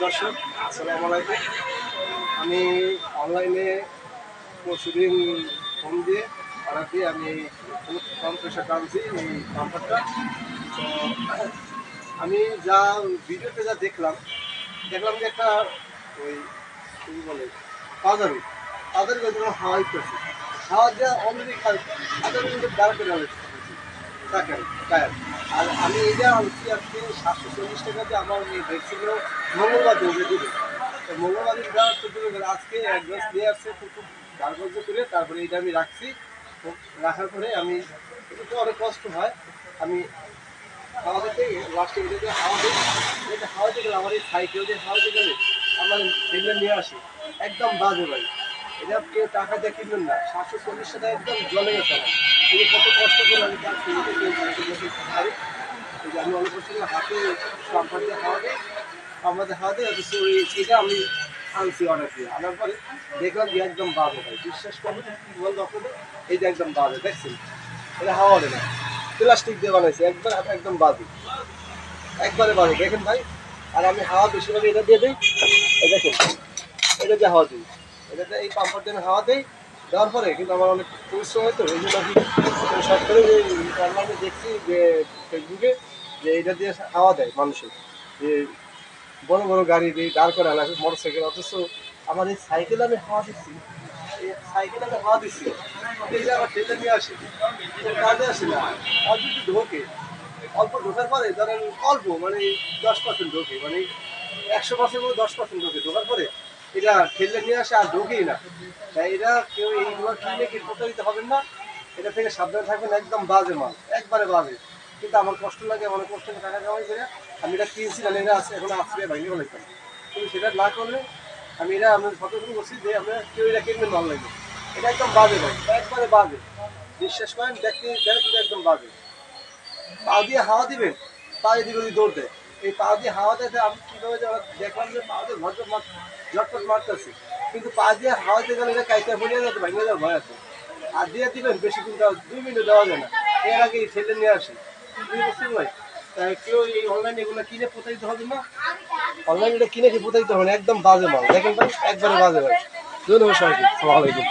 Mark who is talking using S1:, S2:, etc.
S1: দর্শক আসসালামু আলাইকুম। আমি অনলাইনে পরশুদিন ফোন দিয়ে অর্ডার দিয়ে আমি কম পয়সা টানছি এই পাম্পারটা। তো আমি যা ভিডিওতে যা দেখলাম যে একটা ওই কী বলে পাউডারি হাওয়াই করছে, হাওয়া দেওয়া অলরেডি পাউডারের মধ্যে দাঁড় করে টাকার টায়ার। আর আমি এটা আনছি আজকে 740 টাকা দিয়ে। আমার এই দেখছিল মঙ্গলবার দিন দেবে, তো মঙ্গলবার দিন দেওয়ার তো আজকে অ্যাডভান্স নিয়ে আসছে খুব কাগজ করে। তারপরে এটা আমি রাখছি, রাখার পরে আমি একটু অনেক কষ্ট হয়। আমি হাওয়া দিতে লাস্টে এটা দিয়ে হাওয়া দিই, এটা হাওয়াতে গেলে আমার এই সাইকেল দিয়ে হাওয়াতে গেলে আমার এগুলো নিয়ে আসি একদম বাজে ভাই। এটা কেউ টাকা দিয়ে কিনবেন না, 740 টাকা একদম জলে গেছে আমার। এই কত কষ্ট করে আমি কাজ করি, এই যে আমি অনেক কষ্ট করে হাতে পাম্পার দিয়ে হাওয়া দিই, আমাদের হাওয়া দিই। অথচ এটা আমি আনছি অর্ডার দিয়ে, আনার পরে দেখলাম যে একদম বাজে ভাই। বিশ্বাস করবেন কি বলবো আপনাদের, এই যে একদম বাজে দেখছেন, এটা হাওয়া ওঠে না, প্লাস্টিক দিয়ে বানাইছে, একদম বাজে, একবারে বাজে দেখেন ভাই। আর আমি হাওয়া বেশিরভাগ এটা দিয়ে দিই, এই দেখেন এটা দিয়ে হাওয়া দিই, এটাতে এই পাম্পার দিয়ে হাওয়া দিই। দেওয়ার পরে কিন্তু আমার অনেক পরিশ্রম হয়তো, এই জন্য আমি শর্ট করে অনলাইনে দেখছি যে ফেসবুকে যে এটা দিয়ে হাওয়া দেয় মানুষের, যে বড় বড় গাড়ি দিয়ে দাঁড় করে আনা মোটর সাইকেল। অথচ আমার এই সাইকেলে আমি হাওয়া দিচ্ছি, এই সাইকেলে আমি হাওয়া দিচ্ছি, এই যে আমার ঠেলে নিয়ে আসি, কাজে আসে না। আর যদি ঢোকে অল্প ঢোকার পরে ধরেন অল্প মানে 10% ঢোকে, মানে 100% 10% ঢোকে, ঢোকার পরে এটা ঠেলে নিয়ে আসে আর ঢোকেই না। তাই এটা কেউ এইগুলো কিনলে কি প্রতারিত হবেন না, এটা থেকে সাবধানে থাকবেন। একদম বাজে মাল, একবারে বাজে। কিন্তু আমার কষ্ট লাগে, অনেক কষ্ট করে টাকা কামাই করে আমি এটা কিনছিলাম, এটা আছে এখন আসলে ভাঙিয়ে বলাইতাম। কিন্তু সেটা না করলে আমি এটা আপনার সতর্ক করছি যে আপনার কেউ এটা কিনবেন ভালো লাগবে। এটা একদম বাজে ভাই, একবারে বাজে। বিশ্বাস করেন দেখতে একদম বাজে। পা দিয়ে হাওয়া দিবেন, পা দিয়ে যদি দৌড় দেয়, এই পা দিয়ে হাওয়া দিতে আমি কীভাবে দেখলাম যে পা দিয়ে ঝটপট মারতেছে, কিন্তু পা দিয়ে হাওয়া দিয়ে গেলে এটা কাইটা ভরিয়ে যাতে ভেঙে যাওয়ার ভয় আছে। আর দিয়ে দিবেন বেশি, কিন্তু 2 মিনিট দেওয়া যায় না, এর আগে ছেলে নিয়ে আসি। বুঝতে ভাই, তাই কেউ এই অনলাইনে এগুলো কিনে প্রতারিত হবে না, অনলাইনে এটা কিনে কি প্রতারিত হবে না। একদম বাজে মাল দেখেন ভাই, একবারে বাজে ভাই। ধন্যবাদ সবাইকে, আসসালামু আলাইকুম।